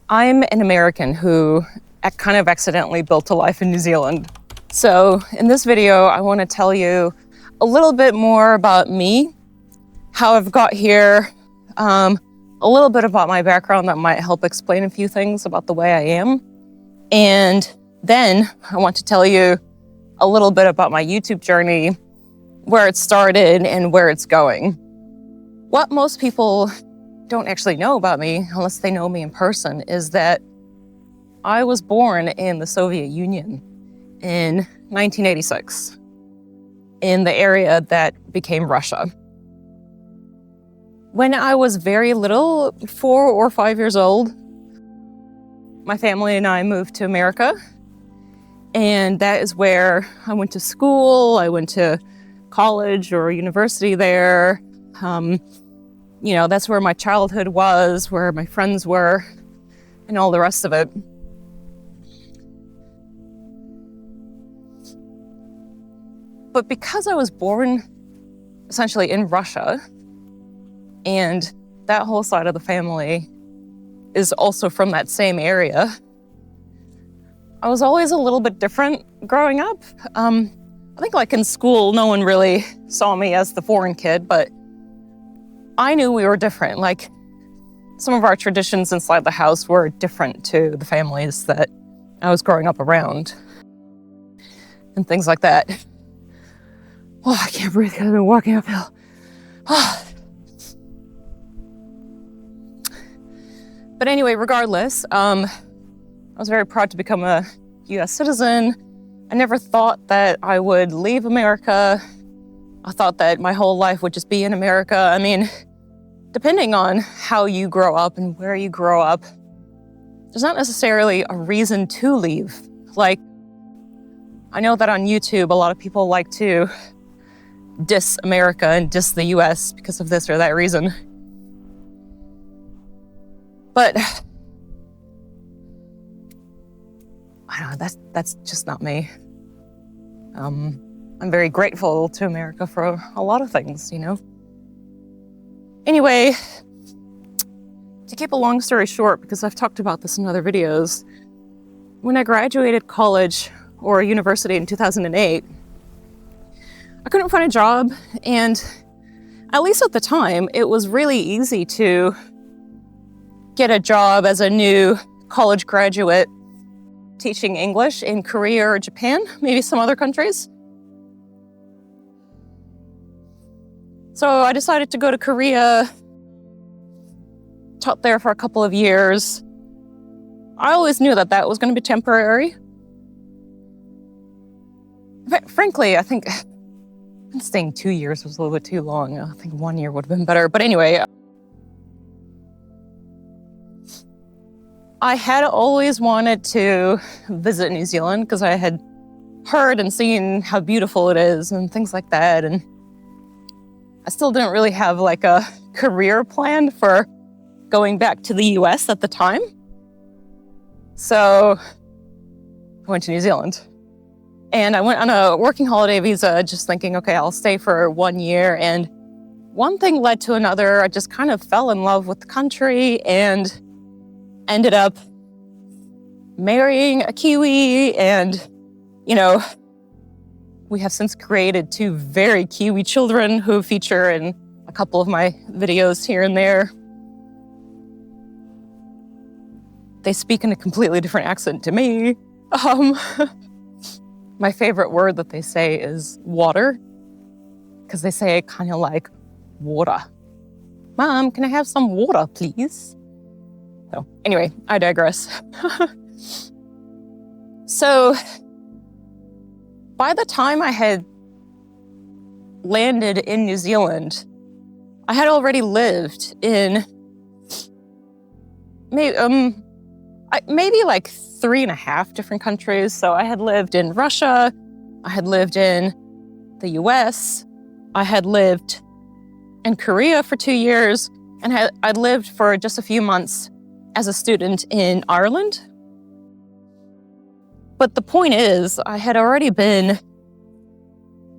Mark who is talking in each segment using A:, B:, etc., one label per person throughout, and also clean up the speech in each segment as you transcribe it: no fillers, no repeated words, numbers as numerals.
A: I'm an American who kind of accidentally built a life in New Zealand. So in this video, I want to tell you a little bit more about me, how I've got here, a little bit about my background that might help explain a few things about the way I am. And then I want to tell you a little bit about my YouTube journey, where it started and where it's going. What most people don't actually know about me, unless they know me in person, is that I was born in the Soviet Union in 1986, in the area that became Russia. When I was very little, 4 or 5 years old, my family and I moved to America, and that is where I went to school. I went to college or university there. That's where my childhood was, where my friends were, and all the rest of it. But because I was born essentially in Russia, and that whole side of the family is also from that same area, I was always a little bit different growing up. I think like in school, no one really saw me as the foreign kid, but I knew we were different. Like some of our traditions inside the house were different to the families that I was growing up around and things like that. Oh, I can't breathe because I've been walking uphill. But anyway, regardless, I was very proud to become a US citizen. I never thought that I would leave America. I thought that my whole life would just be in America. I mean, depending on how you grow up and where you grow up, there's not necessarily a reason to leave. Like, I know that on YouTube, a lot of people like to diss America and diss the US because of this or that reason. But I don't know, that's just not me. I'm very grateful to America for a lot of things, Anyway, to keep a long story short, because I've talked about this in other videos, when I graduated college or university in 2008, I couldn't find a job, and at least at the time, it was really easy to get a job as a new college graduate teaching English in Korea or Japan, maybe some other countries. So I decided to go to Korea, taught there for a couple of years. I always knew that was going to be temporary. Frankly, I think staying 2 years was a little bit too long. I think 1 year would have been better. But anyway, I had always wanted to visit New Zealand because I had heard and seen how beautiful it is and things like that. And I still didn't really have like a career plan for going back to the US at the time. So I went to New Zealand. And I went on a working holiday visa, just thinking, okay, I'll stay for 1 year. And one thing led to another. I just kind of fell in love with the country and ended up marrying a Kiwi. And, we have since created 2 very Kiwi children who feature in a couple of my videos here and there. They speak in a completely different accent to me. My favorite word that they say is water, because they say it kind of like water. Mom, can I have some water, please? So anyway, I digress. So by the time I had landed in New Zealand, I had already lived in maybe like 3.5 different countries. So I had lived in Russia, I had lived in the US, I had lived in Korea for 2 years, and I'd lived for just a few months as a student in Ireland. But the point is, I had already been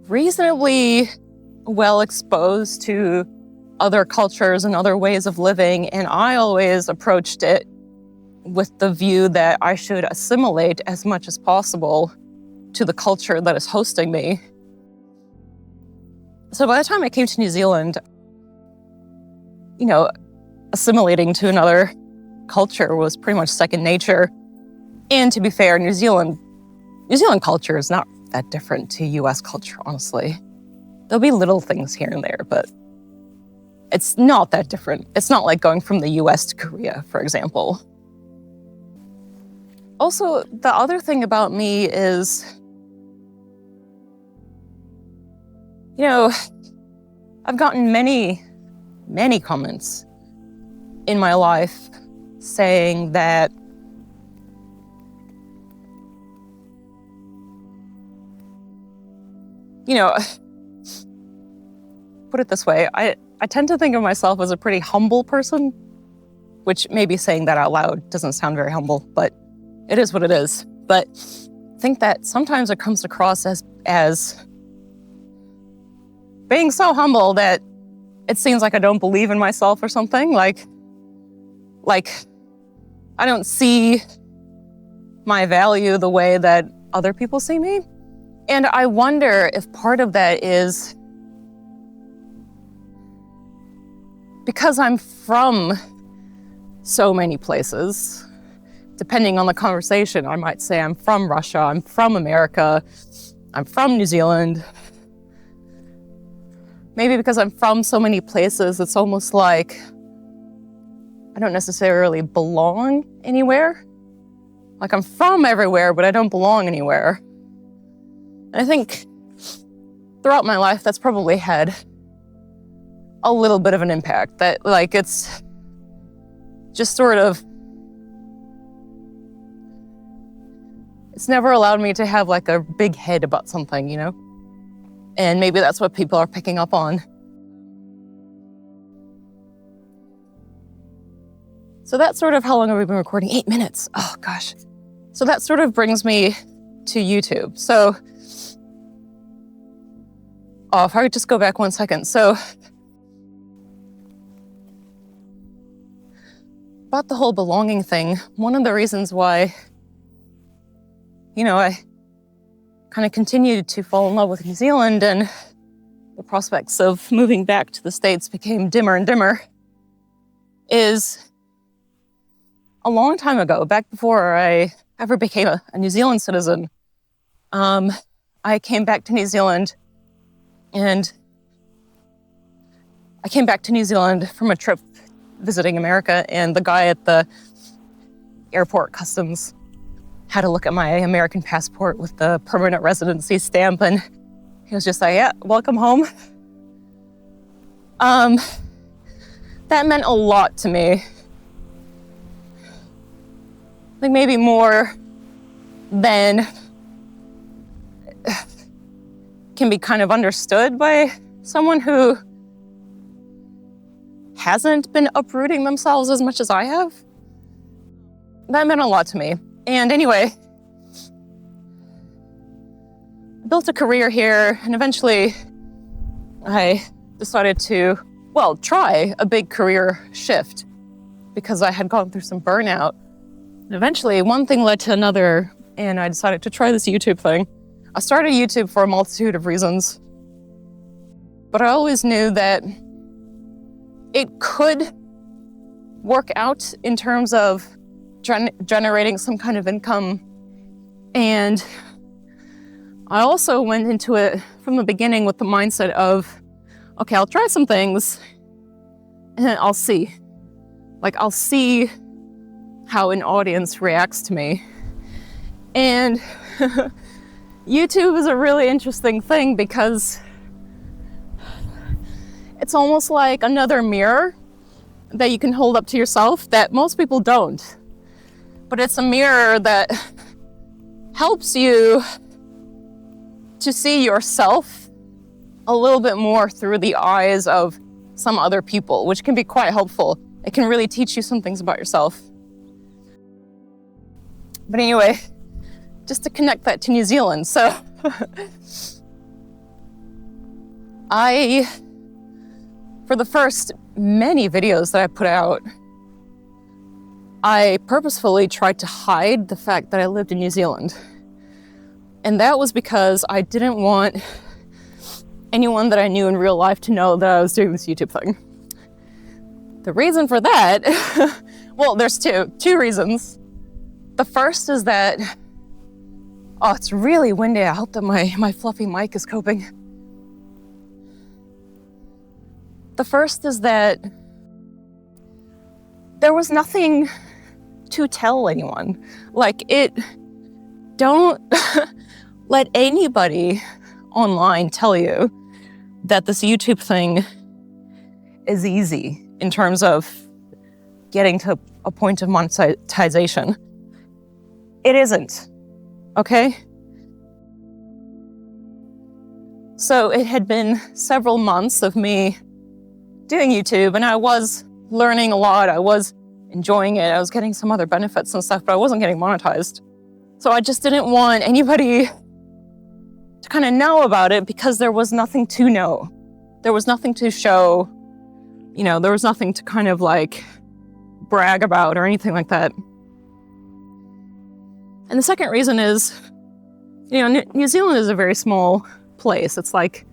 A: reasonably well exposed to other cultures and other ways of living, and I always approached it with the view that I should assimilate as much as possible to the culture that is hosting me. So by the time I came to New Zealand, assimilating to another culture was pretty much second nature. And to be fair, New Zealand culture is not that different to US culture, honestly. There'll be little things here and there, but it's not that different. It's not like going from the US to Korea, for example. Also, the other thing about me is, I've gotten many comments in my life saying that put it this way, I tend to think of myself as a pretty humble person, which maybe saying that out loud doesn't sound very humble, but it is what it is. But I think that sometimes it comes across as being so humble that it seems like I don't believe in myself or something. Like I don't see my value the way that other people see me. And I wonder if part of that is because I'm from so many places. Depending on the conversation, I might say I'm from Russia, I'm from America, I'm from New Zealand. Maybe because I'm from so many places, it's almost like I don't necessarily belong anywhere. Like I'm from everywhere, but I don't belong anywhere. And I think throughout my life, that's probably had a little bit of an impact. That it's just sort of, it's never allowed me to have like a big head about something, And maybe that's what people are picking up on. So that's sort of, how long have we been recording? 8 minutes. Oh gosh. So that sort of brings me to YouTube. So, if I could just go back 1 second. So, about the whole belonging thing, one of the reasons why, I kind of continued to fall in love with New Zealand and the prospects of moving back to the States became dimmer and dimmer is a long time ago, back before I ever became a New Zealand citizen, I came back to New Zealand and I came back to New Zealand from a trip visiting America, and the guy at the airport customs had a look at my American passport with the permanent residency stamp, and he was just like, yeah, welcome home. That meant a lot to me. I think maybe more than can be kind of understood by someone who hasn't been uprooting themselves as much as I have. That meant a lot to me. And anyway, I built a career here, and eventually I decided to, try a big career shift because I had gone through some burnout. And eventually, one thing led to another, and I decided to try this YouTube thing. I started YouTube for a multitude of reasons, but I always knew that it could work out in terms of generating some kind of income. And I also went into it from the beginning with the mindset of, okay, I'll try some things and then I'll see. I'll see how an audience reacts to me. And YouTube is a really interesting thing because it's almost like another mirror that you can hold up to yourself that most people don't. But it's a mirror that helps you to see yourself a little bit more through the eyes of some other people, which can be quite helpful. It can really teach you some things about yourself. But anyway, just to connect that to New Zealand. So for the first many videos that I put out, I purposefully tried to hide the fact that I lived in New Zealand. And that was because I didn't want anyone that I knew in real life to know that I was doing this YouTube thing. The reason for that, well, there's two reasons. The first is that, oh, it's really windy. I hope that my fluffy mic is coping. The first is that there was nothing to tell anyone. Don't let anybody online tell you that this YouTube thing is easy in terms of getting to a point of monetization. It isn't, okay? So it had been several months of me doing YouTube, and I was learning a lot. I was enjoying it. I was getting some other benefits and stuff, but I wasn't getting monetized. So I just didn't want anybody to kind of know about it because there was nothing to know. There was nothing to show, there was nothing to kind of like brag about or anything like that. And the second reason is, New Zealand is a very small place. It's like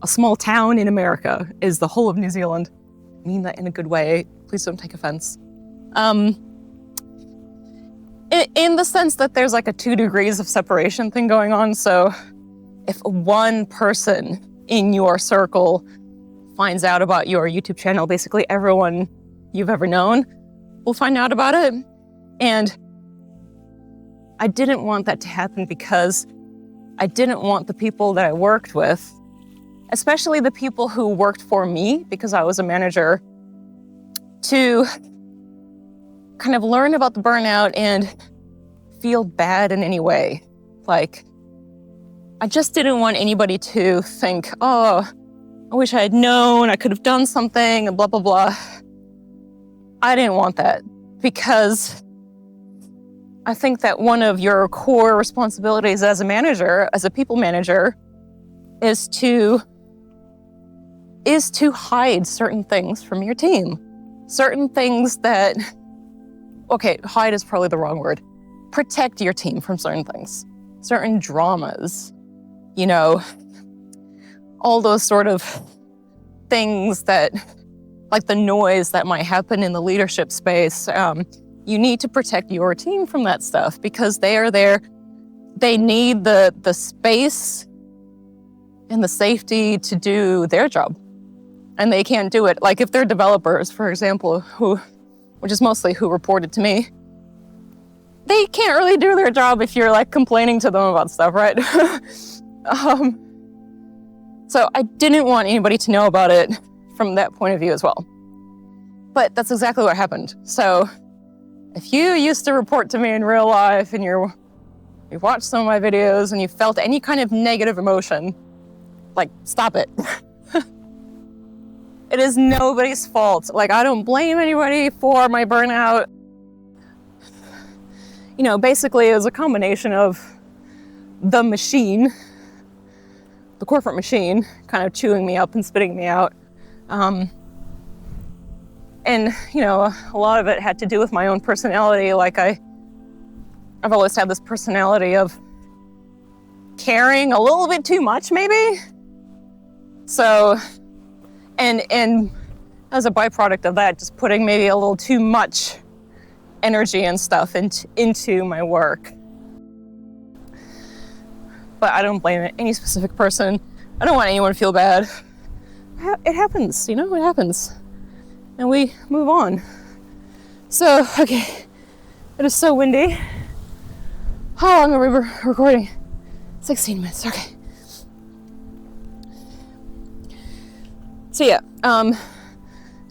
A: a small town in America is the whole of New Zealand. I mean that in a good way. Please don't take offense. In the sense that there's like a 2 degrees of separation thing going on. So if one person in your circle finds out about your YouTube channel, basically everyone you've ever known will find out about it. And I didn't want that to happen because I didn't want the people that I worked with, especially the people who worked for me because I was a manager, to kind of learn about the burnout and feel bad in any way. Like, I just didn't want anybody to think, oh, I wish I had known, I could have done something, and blah, blah, blah. I didn't want that because I think that one of your core responsibilities as a manager, as a people manager, is to hide certain things from your team. Certain things that, okay, hide is probably the wrong word. Protect your team from certain things, certain dramas, all those sort of things that, like the noise that might happen in the leadership space. You need to protect your team from that stuff because they are there. They need the space and the safety to do their job. And they can't do it. Like if they're developers, for example, which is mostly who reported to me, they can't really do their job if you're like complaining to them about stuff, right? So I didn't want anybody to know about it from that point of view as well. But that's exactly what happened. So if you used to report to me in real life and you watched some of my videos and you felt any kind of negative emotion, like, stop it. It is nobody's fault. Like, I don't blame anybody for my burnout. Basically it was a combination of the machine, the corporate machine, kind of chewing me up and spitting me out. And, a lot of it had to do with my own personality. Like I've always had this personality of caring a little bit too much, maybe. So, and as a byproduct of that, just putting maybe a little too much energy and stuff into my work. But I don't blame any specific person. I don't want anyone to feel bad. It happens, it happens. And we move on. So, okay, it is so windy. How long are we recording? 16 minutes, okay. So yeah, I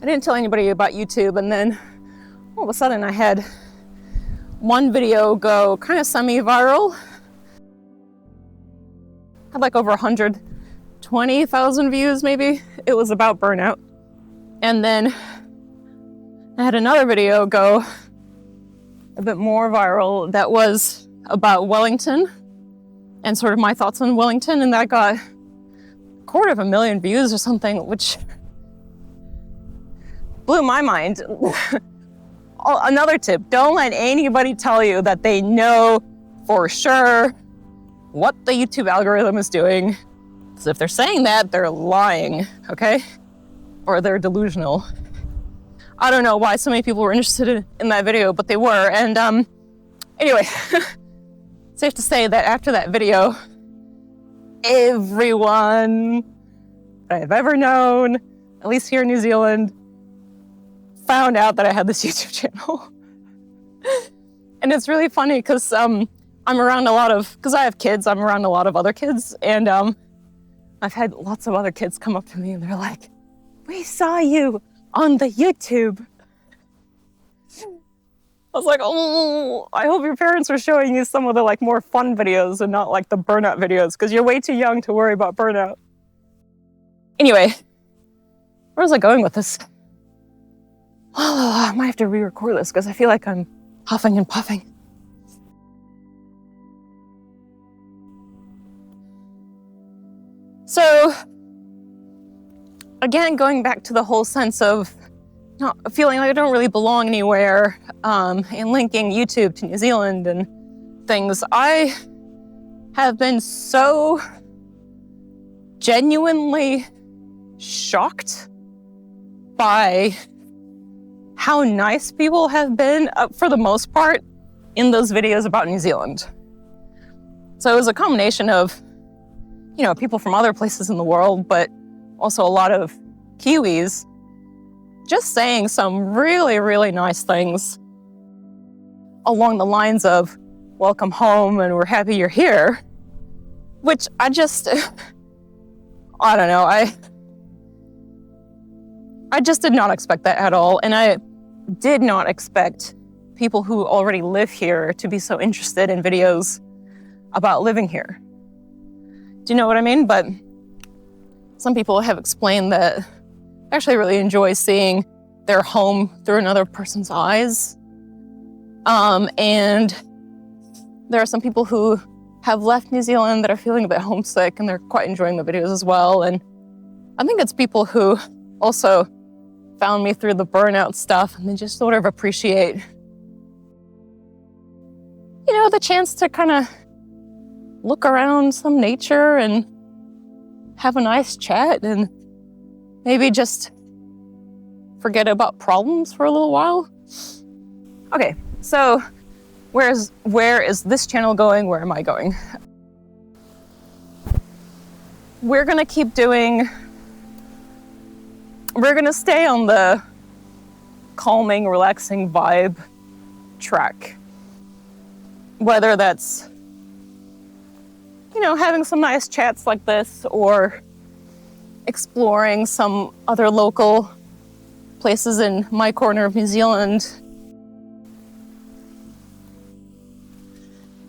A: didn't tell anybody about YouTube, and then all of a sudden I had one video go kind of semi-viral. Had like over 120,000 views maybe. It was about burnout. And then I had another video go a bit more viral that was about Wellington and sort of my thoughts on Wellington, and that got 250,000 views or something, which blew my mind. another tip, don't let anybody tell you that they know for sure what the YouTube algorithm is doing. Because if they're saying that, they're lying, okay? Or they're delusional. I don't know why so many people were interested in that video, but they were. And anyway, safe to say that after that video, everyone that I've ever known, at least here in New Zealand, found out that I had this YouTube channel. And it's really funny because I'm around a lot of, because I have kids, I'm around a lot of other kids, and I've had lots of other kids come up to me and they're like, we saw you on the YouTube. I was like, oh, I hope your parents are showing you some of the like more fun videos and not like the burnout videos, because you're way too young to worry about burnout. Anyway, where was I going with this? Oh, I might have to re-record this because I feel like I'm huffing and puffing. So, again, going back to the whole sense of not feeling like I don't really belong anywhere, and linking YouTube to New Zealand and things, I have been so genuinely shocked by how nice people have been, for the most part, in those videos about New Zealand. So it was a combination of, you know, people from other places in the world, but also a lot of Kiwis just saying some really, really nice things along the lines of, welcome home and we're happy you're here, which I just, I don't know, I just did not expect that at all. And I did not expect people who already live here to be so interested in videos about living here. Do you know what I mean? But some people have explained that they actually really enjoy seeing their home through another person's eyes. And there are some people who have left New Zealand that are feeling a bit homesick and they're quite enjoying the videos as well. And I think it's people who also found me through the burnout stuff and they just sort of appreciate, you know, the chance to kind of look around some nature and have a nice chat and maybe just forget about problems for a little while. Okay, so where is this channel going? Where am I going? We're gonna stay on the calming, relaxing vibe track. Whether that's, you know, having some nice chats like this or exploring some other local places in my corner of New Zealand.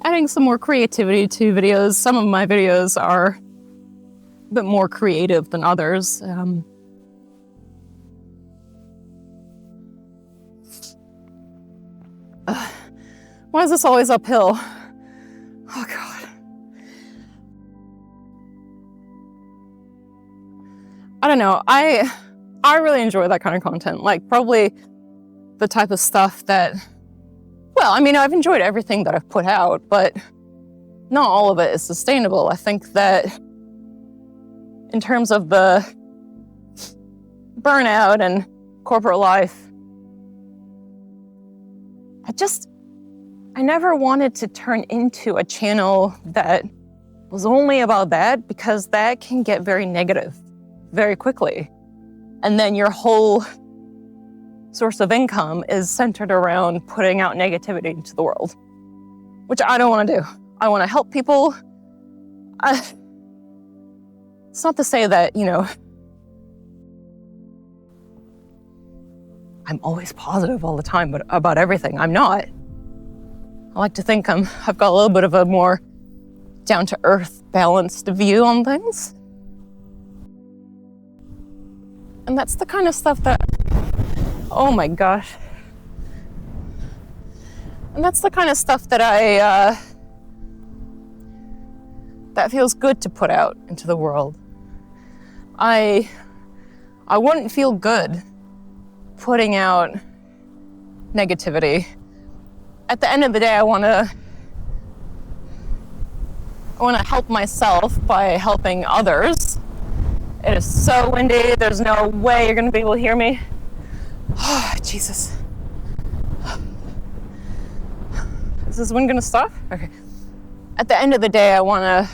A: Adding some more creativity to videos. Some of my videos are a bit more creative than others. Why is this always uphill? Oh God. I don't know. I really enjoy that kind of content. Like probably the type of stuff that, well, I mean, I've enjoyed everything that I've put out, but not all of it is sustainable. I think that in terms of the burnout and corporate life, I never wanted to turn into a channel that was only about that, because that can get very negative very quickly. And then your whole source of income is centered around putting out negativity into the world, which I don't want to do. I want to help people. It's not to say that, you know, I'm always positive all the time, but about everything, I'm not. I like to think I've got a little bit of a more down-to-earth, balanced view on things. And that's the kind of stuff that, oh my gosh. And that's the kind of stuff that that feels good to put out into the world. I wouldn't feel good putting out negativity. At the end of the day, I want to help myself by helping others. It is so windy. There's no way you're going to be able to hear me. Oh, Jesus. Is this wind going to stop? Okay. At the end of the day, I want to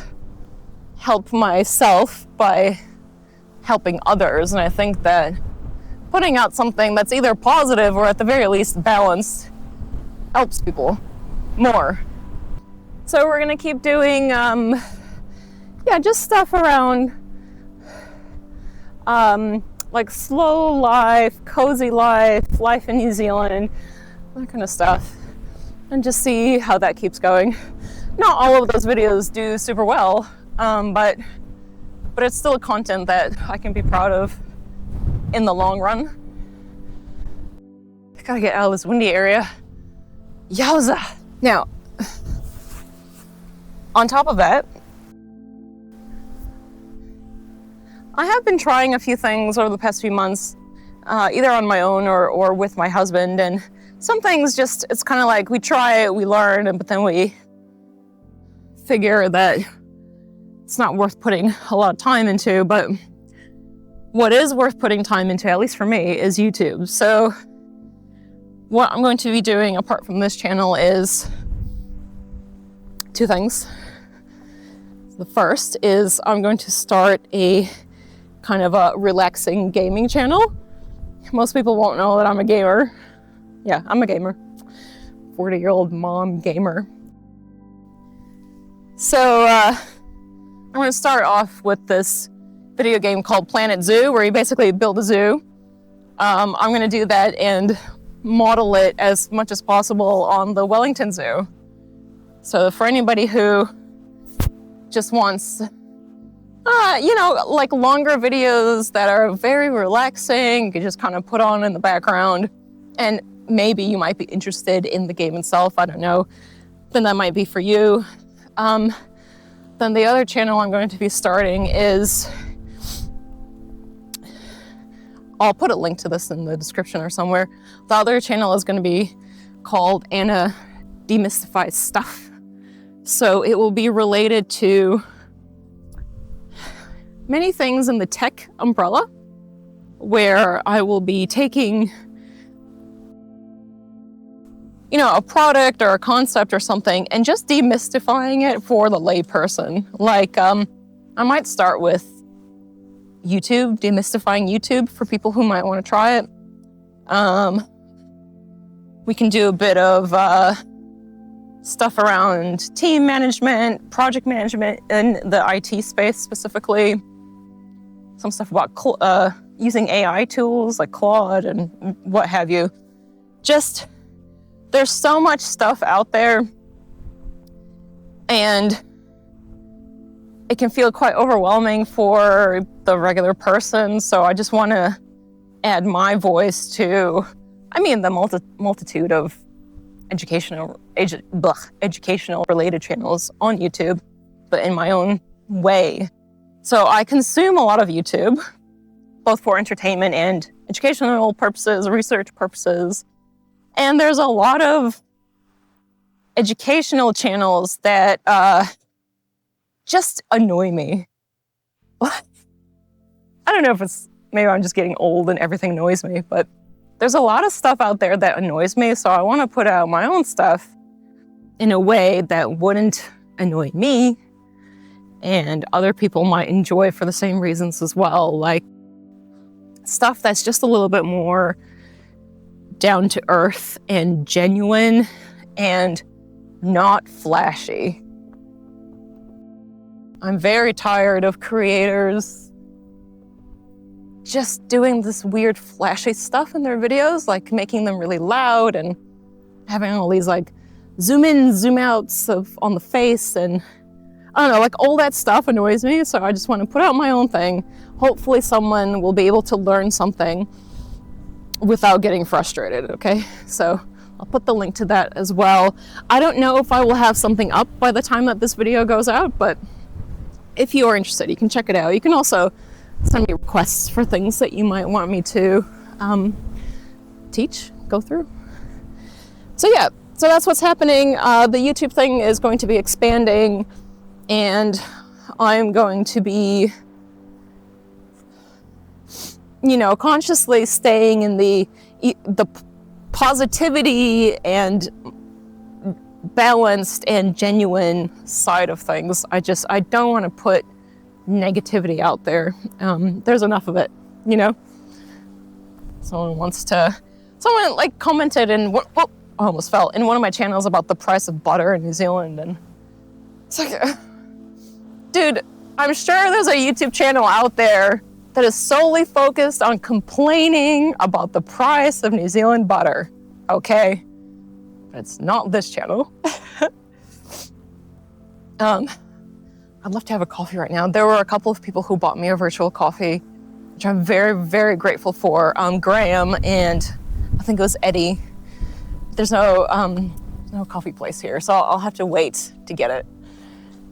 A: help myself by helping others. And I think that putting out something that's either positive or at the very least balanced helps people more. So we're going to keep doing, just stuff around like slow life, cozy life, life in New Zealand, that kind of stuff, and just see how that keeps going. Not all of those videos do super well, but it's still content that I can be proud of in the long run. I gotta get out of this windy area. Yowza! Now, on top of that, I have been trying a few things over the past few months, either on my own or with my husband, and some things just, it's kind of like we try it, we learn, but then we figure that it's not worth putting a lot of time into. But what is worth putting time into, at least for me, is YouTube. So what I'm going to be doing apart from this channel is two things. The first is I'm going to start a kind of a relaxing gaming channel. Most people won't know that I'm a gamer. Yeah, I'm a gamer. 40-year-old mom gamer. So I'm going to start off with this video game called Planet Zoo, where you basically build a zoo. I'm going to do that and model it as much as possible on the Wellington Zoo. So for anybody who just wants like longer videos that are very relaxing, you can just kind of put on in the background, and maybe you might be interested in the game itself, I don't know, then that might be for you. Then the other channel I'm going to be starting is, I'll put a link to this in the description or somewhere. The other channel is going to be called Anna Demystifies Stuff. So it will be related to many things in the tech umbrella, where I will be taking, a product or a concept or something and just demystifying it for the layperson. Like, I might start with YouTube, demystifying YouTube for people who might want to try it. We can do a bit of stuff around team management, project management in the IT space specifically. Some stuff about using AI tools like Claude and what have you. Just, there's so much stuff out there, and it can feel quite overwhelming for the regular person. So I just want to add my voice to, the multitude of educational related channels on YouTube, but in my own way. So I consume a lot of YouTube, both for entertainment and educational purposes, research purposes. And there's a lot of educational channels that just annoy me. I don't know if maybe I'm just getting old and everything annoys me, but there's a lot of stuff out there that annoys me. So I want to put out my own stuff in a way that wouldn't annoy me, and other people might enjoy for the same reasons as well. Like stuff that's just a little bit more down to earth and genuine and not flashy. I'm very tired of creators just doing this weird flashy stuff in their videos, like making them really loud and having all these like zoom in, zoom outs on the face, and I don't know, like all that stuff annoys me. So I just want to put out my own thing. Hopefully someone will be able to learn something without getting frustrated, okay? So I'll put the link to that as well. I don't know if I will have something up by the time that this video goes out, but if you are interested, you can check it out. You can also send me requests for things that you might want me to teach, go through. So yeah, so that's what's happening. The YouTube thing is going to be expanding, and I'm going to be, you know, consciously staying in the positivity and balanced and genuine side of things. I don't want to put negativity out there. There's enough of it, you know? Someone like commented in, I almost fell, in one of my channels about the price of butter in New Zealand, and it's like, dude, I'm sure there's a YouTube channel out there that is solely focused on complaining about the price of New Zealand butter, okay? But it's not this channel. I'd love to have a coffee right now. There were a couple of people who bought me a virtual coffee, which I'm very, very grateful for. Graham and I think it was Eddie. There's no coffee place here, so I'll have to wait to get it.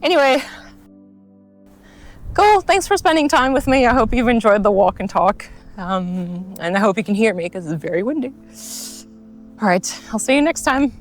A: Anyway, cool, thanks for spending time with me. I hope you've enjoyed the walk and talk. And I hope you can hear me because it's very windy. All right, I'll see you next time.